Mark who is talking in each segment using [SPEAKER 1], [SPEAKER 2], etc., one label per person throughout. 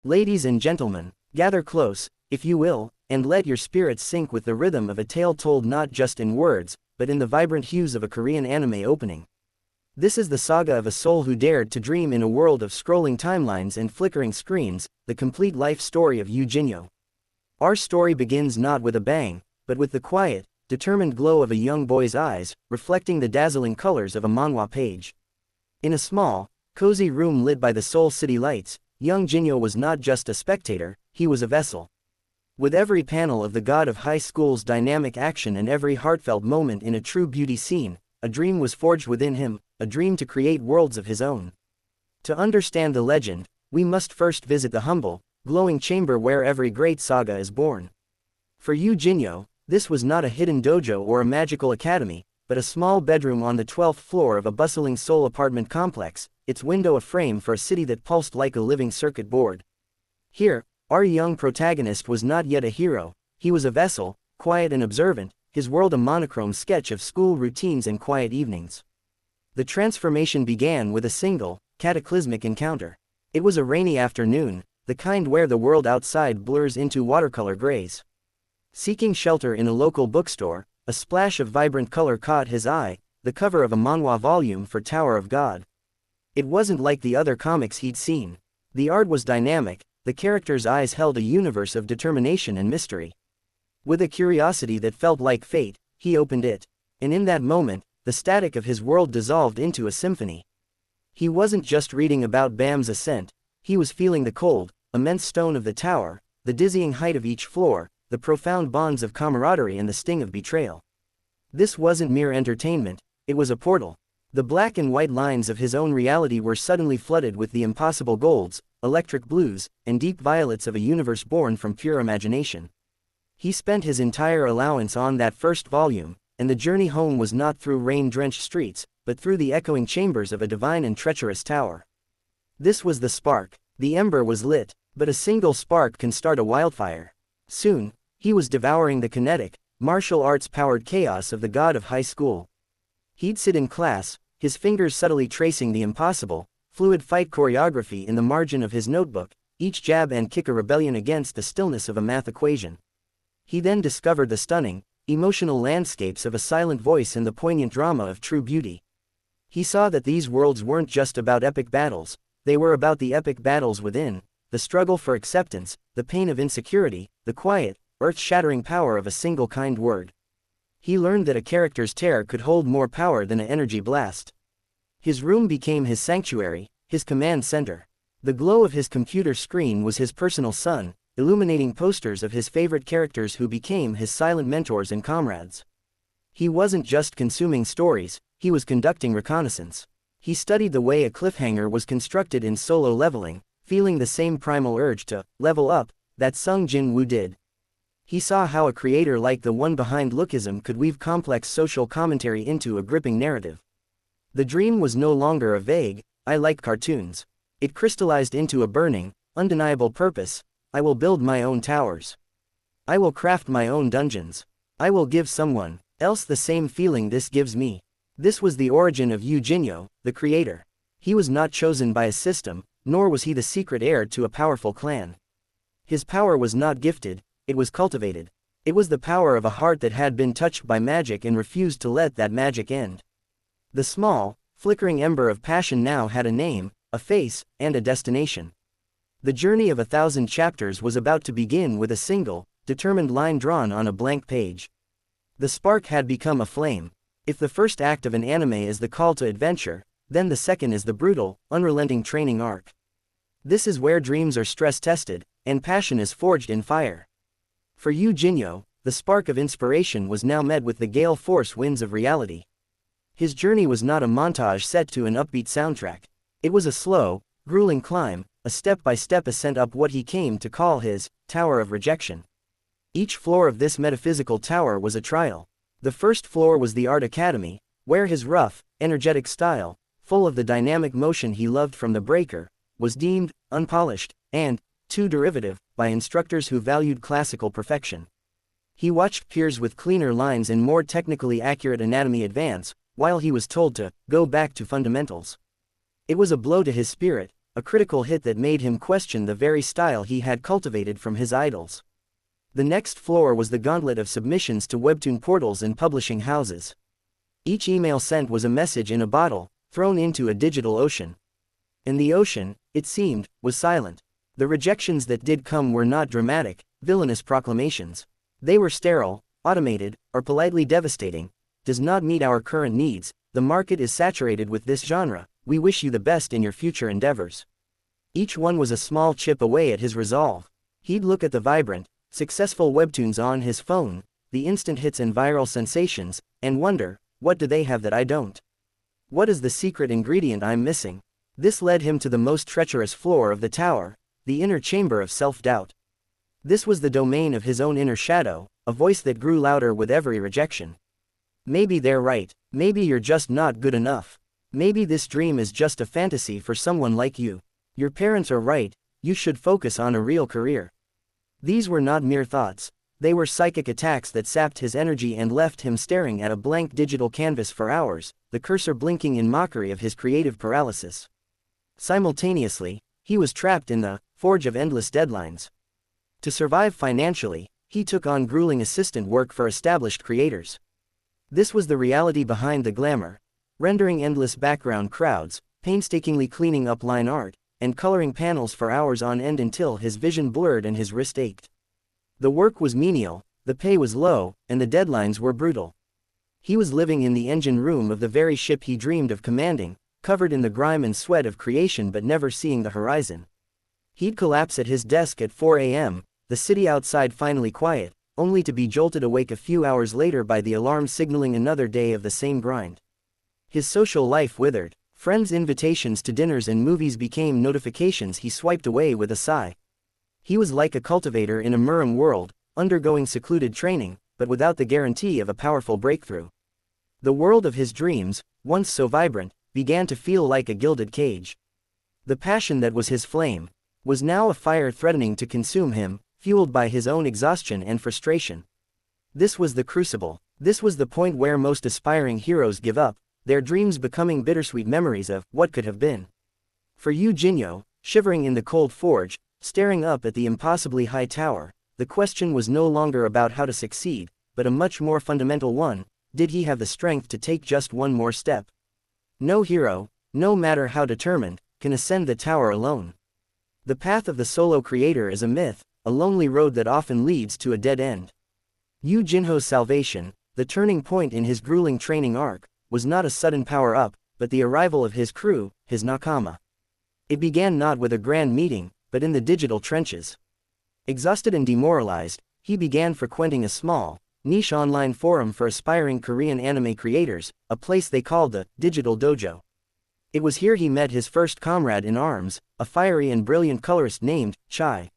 [SPEAKER 1] Ladies and gentlemen, gather close, if you will, and let your spirits sync with the rhythm of a tale told not just in words, but in the vibrant hues of a Korean anime opening. This is the saga of a soul who dared to dream in a world of scrolling timelines and flickering screens, the complete life story of Yoo Jinho. Our story begins not with a bang, but with the quiet, determined glow of a young boy's eyes, reflecting the dazzling colors of a manhwa page. In a small, cozy room lit by the Seoul city lights, young Jinho was not just a spectator, he was a vessel. With every panel of the god of high school's dynamic action and every heartfelt moment in a true beauty scene, a dream was forged within him, a dream to create worlds of his own. To understand the legend, we must first visit the humble, glowing chamber where every great saga is born. For Yoo Jinho, this was not a hidden dojo or a magical academy, but a small bedroom on the 12th floor of a bustling Seoul apartment complex, its window a frame for a city that pulsed like a living circuit board. Here, our young protagonist was not yet a hero, he was a vessel, quiet and observant, his world a monochrome sketch of school routines and quiet evenings. The transformation began with a single, cataclysmic encounter. It was a rainy afternoon, the kind where the world outside blurs into watercolor grays. Seeking shelter in a local bookstore, a splash of vibrant color caught his eye, the cover of a manhwa volume for Tower of God. It wasn't like the other comics he'd seen. The art was dynamic, the characters' eyes held a universe of determination and mystery. With a curiosity that felt like fate, he opened it. And in that moment, the static of his world dissolved into a symphony. He wasn't just reading about Bam's Ascent, he was feeling the cold, immense stone of the tower, the dizzying height of each floor, the profound bonds of camaraderie and the sting of betrayal. This wasn't mere entertainment, it was a portal. The black and white lines of his own reality were suddenly flooded with the impossible golds, electric blues, and deep violets of a universe born from pure imagination. He spent his entire allowance on that first volume, and the journey home was not through rain-drenched streets, but through the echoing chambers of a divine and treacherous tower. This was the spark. The ember was lit, but a single spark can start a wildfire. Soon, he was devouring the kinetic, martial arts-powered chaos of the god of high school. He'd sit in class, his fingers subtly tracing the impossible, fluid fight choreography in the margin of his notebook, each jab and kick a rebellion against the stillness of a math equation. He then discovered the stunning, emotional landscapes of a silent voice and the poignant drama of true beauty. He saw that these worlds weren't just about epic battles, they were about the epic battles within, the struggle for acceptance, the pain of insecurity, the quiet, earth-shattering power of a single kind word. He learned that a character's terror could hold more power than an energy blast. His room became his sanctuary, his command center. The glow of his computer screen was his personal sun, illuminating posters of his favorite characters who became his silent mentors and comrades. He wasn't just consuming stories, he was conducting reconnaissance. He studied the way a cliffhanger was constructed in solo leveling, feeling the same primal urge to level up that Sung Jin-woo did. He saw how a creator like the one behind Lookism could weave complex social commentary into a gripping narrative. The dream was no longer a vague, "I like cartoons." It crystallized into a burning, undeniable purpose: I will build my own towers. I will craft my own dungeons. I will give someone else the same feeling this gives me. This was the origin of Yoo Jinho, the creator. He was not chosen by a system, nor was he the secret heir to a powerful clan. His power was not gifted, it was cultivated. It was the power of a heart that had been touched by magic and refused to let that magic end. The small, flickering ember of passion now had a name, a face, and a destination. The journey of 1,000 chapters was about to begin with a single, determined line drawn on a blank page. The spark had become a flame. If the first act of an anime is the call to adventure, then the second is the brutal, unrelenting training arc. This is where dreams are stress-tested, and passion is forged in fire. For Yoo Jinho, the spark of inspiration was now met with the gale force winds of reality. His journey was not a montage set to an upbeat soundtrack. It was a slow, grueling climb, a step-by-step ascent up what he came to call his Tower of Rejection. Each floor of this metaphysical tower was a trial. The first floor was the Art Academy, where his rough, energetic style, full of the dynamic motion he loved from the breaker, was deemed unpolished and too derivative by instructors who valued classical perfection. He watched peers with cleaner lines and more technically accurate anatomy advance, while he was told to go back to fundamentals. It was a blow to his spirit, a critical hit that made him question the very style he had cultivated from his idols. The next floor was the gauntlet of submissions to Webtoon portals and publishing houses. Each email sent was a message in a bottle, thrown into a digital ocean. And the ocean, it seemed, was silent. The rejections that did come were not dramatic, villainous proclamations. They were sterile, automated, or politely devastating. Does not meet our current needs, the market is saturated with this genre, we wish you the best in your future endeavors. Each one was a small chip away at his resolve. He'd look at the vibrant, successful webtoons on his phone, the instant hits and viral sensations, and wonder, what do they have that I don't? What is the secret ingredient I'm missing? This led him to the most treacherous floor of the tower, the inner chamber of self-doubt. This was the domain of his own inner shadow, a voice that grew louder with every rejection. Maybe they're right, maybe you're just not good enough. Maybe this dream is just a fantasy for someone like you. Your parents are right, you should focus on a real career. These were not mere thoughts, they were psychic attacks that sapped his energy and left him staring at a blank digital canvas for hours, the cursor blinking in mockery of his creative paralysis. Simultaneously, he was trapped in the forge of endless deadlines. To survive financially, he took on grueling assistant work for established creators. This was the reality behind the glamour, rendering endless background crowds, painstakingly cleaning up line art, and coloring panels for hours on end until his vision blurred and his wrist ached. The work was menial, the pay was low, and the deadlines were brutal. He was living in the engine room of the very ship he dreamed of commanding, covered in the grime and sweat of creation but never seeing the horizon. He'd collapse at his desk at 4 a.m., the city outside finally quiet, only to be jolted awake a few hours later by the alarm signaling another day of the same grind. His social life withered. Friends' invitations to dinners and movies became notifications he swiped away with a sigh. He was like a cultivator in a Murim world, undergoing secluded training, but without the guarantee of a powerful breakthrough. The world of his dreams, once so vibrant, began to feel like a gilded cage. The passion that was his flame was now a fire threatening to consume him, fueled by his own exhaustion and frustration. This was the crucible. This was the point where most aspiring heroes give up, their dreams becoming bittersweet memories of what could have been. For Yoo Jinho, shivering in the cold forge, staring up at the impossibly high tower, the question was no longer about how to succeed, but a much more fundamental one: did he have the strength to take just one more step? No hero, no matter how determined, can ascend the tower alone. The path of the solo creator is a myth, a lonely road that often leads to a dead end. Yoo Jinho's salvation, the turning point in his grueling training arc, was not a sudden power-up, but the arrival of his crew, his Nakama. It began not with a grand meeting, but in the digital trenches. Exhausted and demoralized, he began frequenting a small, niche online forum for aspiring Korean anime creators, a place they called the Digital Dojo. It was here he met his first comrade in arms, a fiery and brilliant colorist named Chai.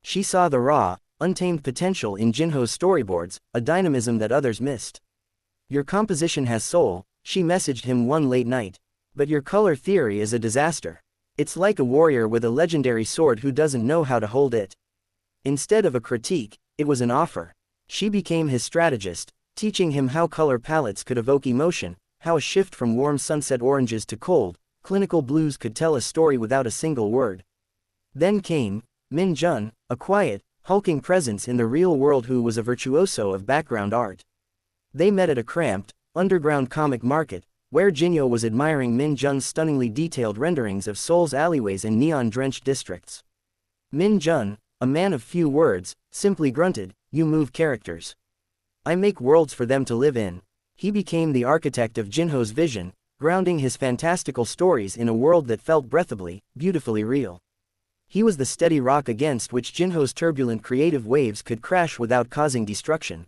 [SPEAKER 1] She saw the raw, untamed potential in Jinho's storyboards, a dynamism that others missed. "Your composition has soul," she messaged him one late night. "But your color theory is a disaster. It's like a warrior with a legendary sword who doesn't know how to hold it." Instead of a critique, it was an offer. She became his strategist, teaching him how color palettes could evoke emotion, how a shift from warm sunset oranges to cold, clinical blues could tell a story without a single word. Then came Min Jun, a quiet, hulking presence in the real world who was a virtuoso of background art. They met at a cramped, underground comic market, where Jinho was admiring Min Jun's stunningly detailed renderings of Seoul's alleyways and neon-drenched districts. Min Jun, a man of few words, simply grunted, "You move characters. I make worlds for them to live in." He became the architect of Jinho's vision, grounding his fantastical stories in a world that felt breathable, beautifully real. He was the steady rock against which Jinho's turbulent creative waves could crash without causing destruction.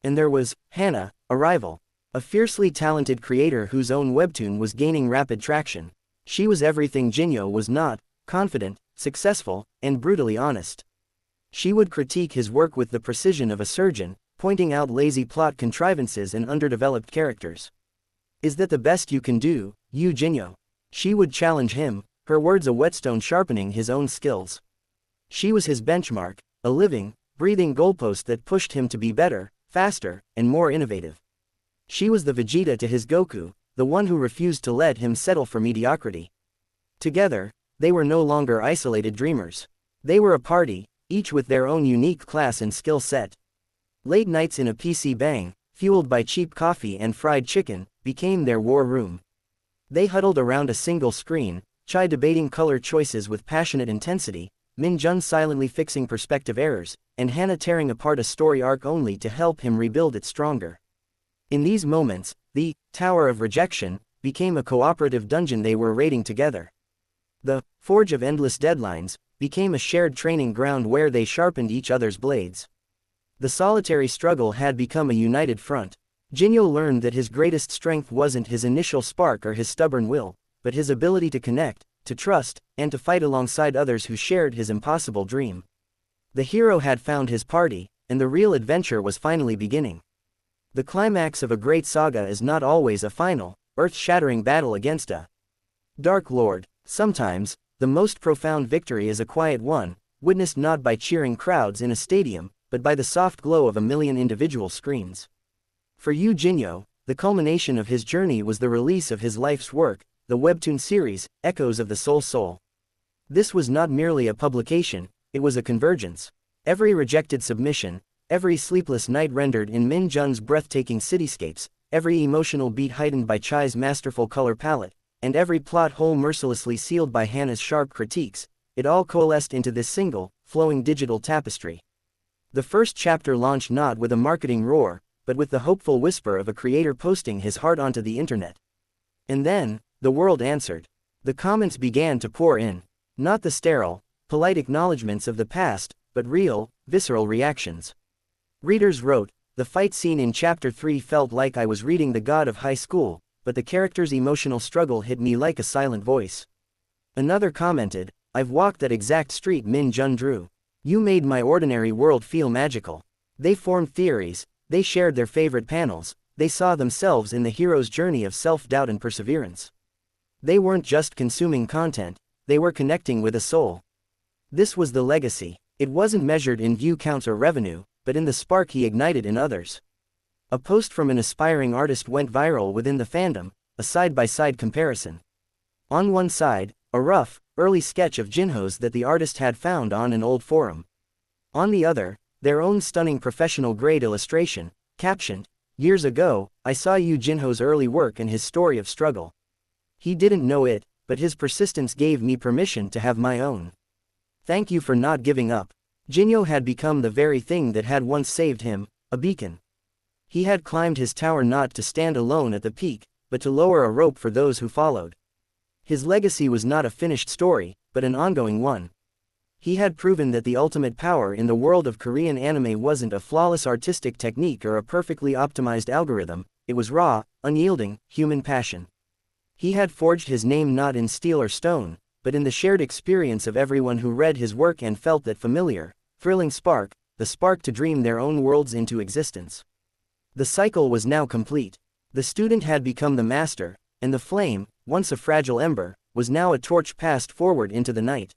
[SPEAKER 1] And there was Hana, a rival. A fiercely talented creator whose own webtoon was gaining rapid traction. She was everything Jinho was not: confident, successful, and brutally honest. She would critique his work with the precision of a surgeon, pointing out lazy plot contrivances and underdeveloped characters. "Is that the best you can do, Yoo Jinho?" She would challenge him, her words a whetstone sharpening his own skills. She was his benchmark, a living, breathing goalpost that pushed him to be better, faster, and more innovative. She was the Vegeta to his Goku, the one who refused to let him settle for mediocrity. Together, They were no longer isolated dreamers. They were a party, each with their own unique class and skill set. Late nights in a PC bang, fueled by cheap coffee and fried chicken, became their war room. They huddled around a single screen, Chai debating color choices with passionate intensity, Min Jun silently fixing perspective errors, and Hannah tearing apart a story arc only to help him rebuild it stronger. In these moments, the Tower of Rejection became a cooperative dungeon they were raiding together. The Forge of Endless Deadlines became a shared training ground where they sharpened each other's blades. The solitary struggle had become a united front. Jinho learned that his greatest strength wasn't his initial spark or his stubborn will, but his ability to connect, to trust, and to fight alongside others who shared his impossible dream. The hero had found his party, and the real adventure was finally beginning. The climax of a great saga is not always a final, earth-shattering battle against a Dark Lord. Sometimes, the most profound victory is a quiet one, witnessed not by cheering crowds in a stadium, but by the soft glow of a million individual screens. For Yoo Jinho, the culmination of his journey was the release of his life's work, the Webtoon series, Echoes of the Seoul-Soul. This was not merely a publication, it was a convergence. Every rejected submission, every sleepless night rendered in Min Jun's breathtaking cityscapes, every emotional beat heightened by Chai's masterful color palette, and every plot hole mercilessly sealed by Hannah's sharp critiques, it all coalesced into this single, flowing digital tapestry. The first chapter launched not with a marketing roar, but with the hopeful whisper of a creator posting his heart onto the internet. And then, the world answered. The comments began to pour in. Not the sterile, polite acknowledgments of the past, but real, visceral reactions. Readers wrote, "The fight scene in Chapter 3 felt like I was reading The God of High School, but the character's emotional struggle hit me like a silent voice." Another commented, "I've walked that exact street Min Jun drew. You made my ordinary world feel magical." They formed theories, they shared their favorite panels, they saw themselves in the hero's journey of self-doubt and perseverance. They weren't just consuming content, they were connecting with a soul. This was the legacy. It wasn't measured in view counts or revenue, but in the spark he ignited in others. A post from an aspiring artist went viral within the fandom, a side-by-side comparison. On one side, a rough, early sketch of Jinho's that the artist had found on an old forum. On the other, their own stunning professional-grade illustration, captioned, "Years ago, I saw Yoo Jinho's early work and his story of struggle. He didn't know it, but his persistence gave me permission to have my own. Thank you for not giving up." Jinho had become the very thing that had once saved him, a beacon. He had climbed his tower not to stand alone at the peak, but to lower a rope for those who followed. His legacy was not a finished story, but an ongoing one. He had proven that the ultimate power in the world of Korean anime wasn't a flawless artistic technique or a perfectly optimized algorithm, it was raw, unyielding, human passion. He had forged his name not in steel or stone, but in the shared experience of everyone who read his work and felt that familiar, thrilling spark, the spark to dream their own worlds into existence. The cycle was now complete. The student had become the master, and the flame, once a fragile ember, was now a torch passed forward into the night.